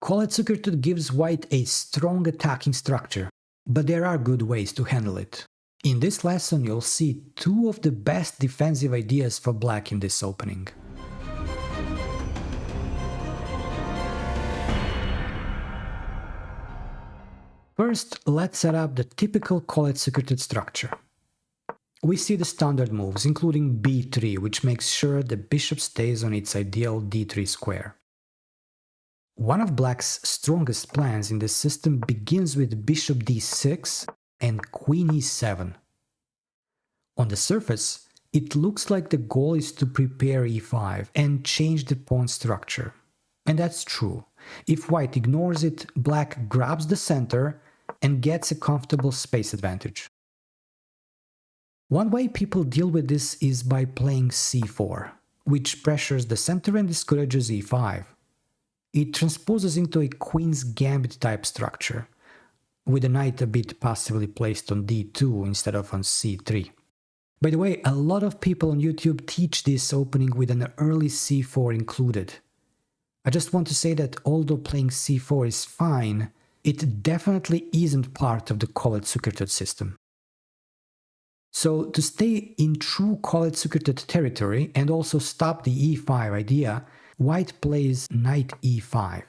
Colle-Zukertort gives white a strong attacking structure, but there are good ways to handle it. In this lesson you'll see two of the best defensive ideas for black in this opening. First, let's set up the typical Colle-Zukertort structure. We see the standard moves, including b3, which makes sure the bishop stays on its ideal d3 square. One of black's strongest plans in this system begins with bishop d6 and queen e7. On the surface, it looks like the goal is to prepare e5 and change the pawn structure. And that's true. If white ignores it, black grabs the center and gets a comfortable space advantage. One way people deal with this is by playing c4, which pressures the center and discourages e5. It transposes into a queen's gambit type structure, with the knight a bit passively placed on d2 instead of on c3. By the way, a lot of people on YouTube teach this opening with an early c4 included. I just want to say that although playing c4 is fine, it definitely isn't part of the Colle-Zukertort system. So, to stay in true Colle-Zukertort territory and also stop the e5 idea, white plays knight e5.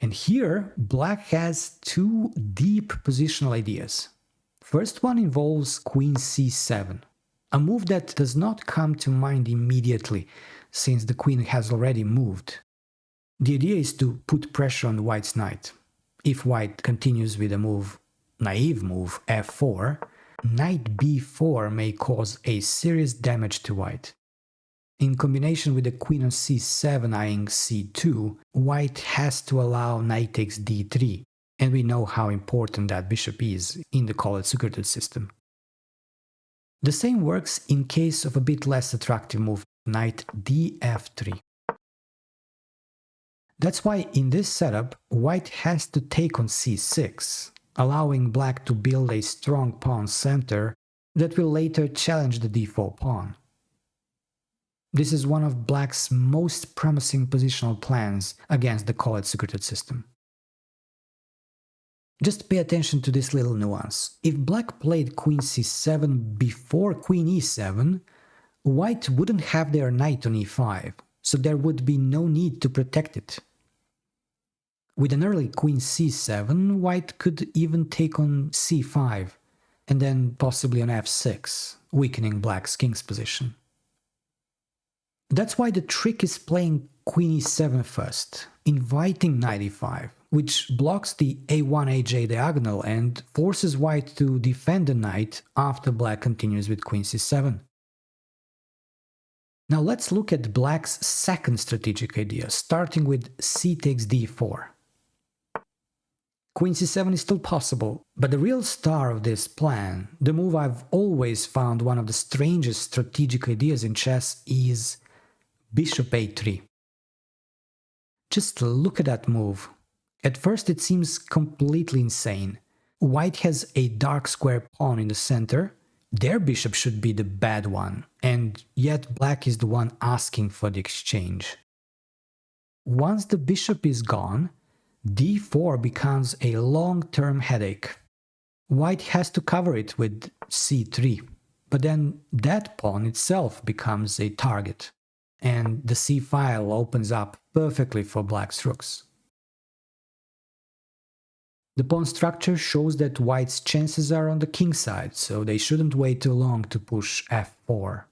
And here, black has two deep positional ideas. First one involves queen c7, a move that does not come to mind immediately, since the queen has already moved. The idea is to put pressure on white's knight. If white continues with a naive move, f4, knight b4 may cause a serious damage to white. In combination with the queen on c7 eyeing c2, white has to allow knight takes d3, and we know how important that bishop is in the Colle-Zukertort system. The same works in case of a bit less attractive move, knight df3. That's why in this setup, white has to take on c6, allowing black to build a strong pawn center that will later challenge the d4 pawn. This is one of black's most promising positional plans against the Colle-Zukertort system. Just pay attention to this little nuance. If black played queen c7 before queen e7, white wouldn't have their knight on e5, so there would be no need to protect it. With an early queen c7, white could even take on c5, and then possibly on f6, weakening black's king's position. That's why the trick is playing queen e7 first, inviting knight e5, which blocks the a1-aj diagonal and forces white to defend the knight after black continues with queen c7. Now let's look at black's second strategic idea, starting with c takes d4. Queen c7 is still possible, but the real star of this plan, the move I've always found one of the strangest strategic ideas in chess, is bishop a3. Just look at that move. At first it seems completely insane. White has a dark square pawn in the center, their bishop should be the bad one, and yet black is the one asking for the exchange. Once the bishop is gone, d4 becomes a long-term headache. White has to cover it with c3, but then that pawn itself becomes a target, and the c-file opens up perfectly for black's rooks. The pawn structure shows that white's chances are on the king side, so they shouldn't wait too long to push f4.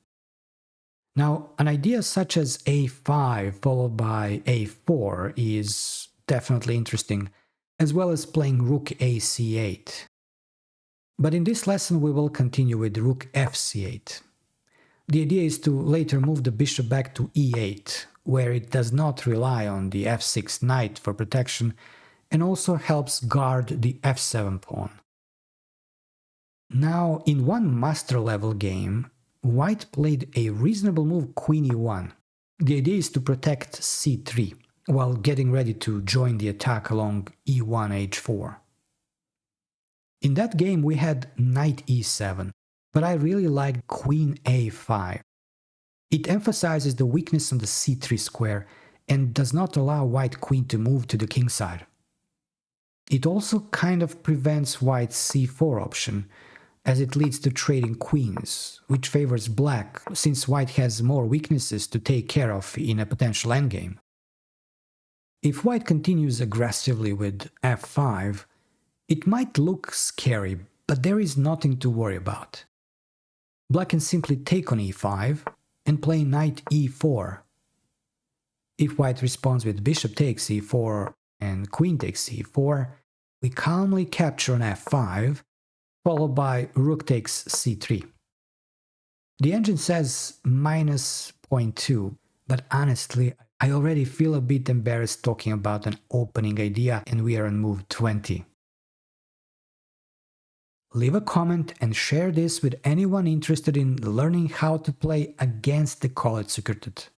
Now, an idea such as a5 followed by a4 is definitely interesting, as well as playing rook ac8. But in this lesson we will continue with rook fc8. The idea is to later move the bishop back to e8, where it does not rely on the f6 knight for protection, and also helps guard the f7 pawn. Now, in one master-level game, white played a reasonable move queen e1. The idea is to protect c3, while getting ready to join the attack along e1 h4. In that game we had knight e7, but I really liked queen a5. It emphasizes the weakness on the c3 square and does not allow white queen to move to the king side. It also kind of prevents white's c4 option, as it leads to trading queens, which favors black since white has more weaknesses to take care of in a potential endgame. If white continues aggressively with f5, it might look scary, but there is nothing to worry about. Black can simply take on e5 and play knight e4. If white responds with bishop takes e4 and queen takes e4, we calmly capture on f5, followed by rook takes c3. The engine says minus 0.2, but honestly, I already feel a bit embarrassed talking about an opening idea and we are on move 20. Leave a comment and share this with anyone interested in learning how to play against the Colle-Zukertort.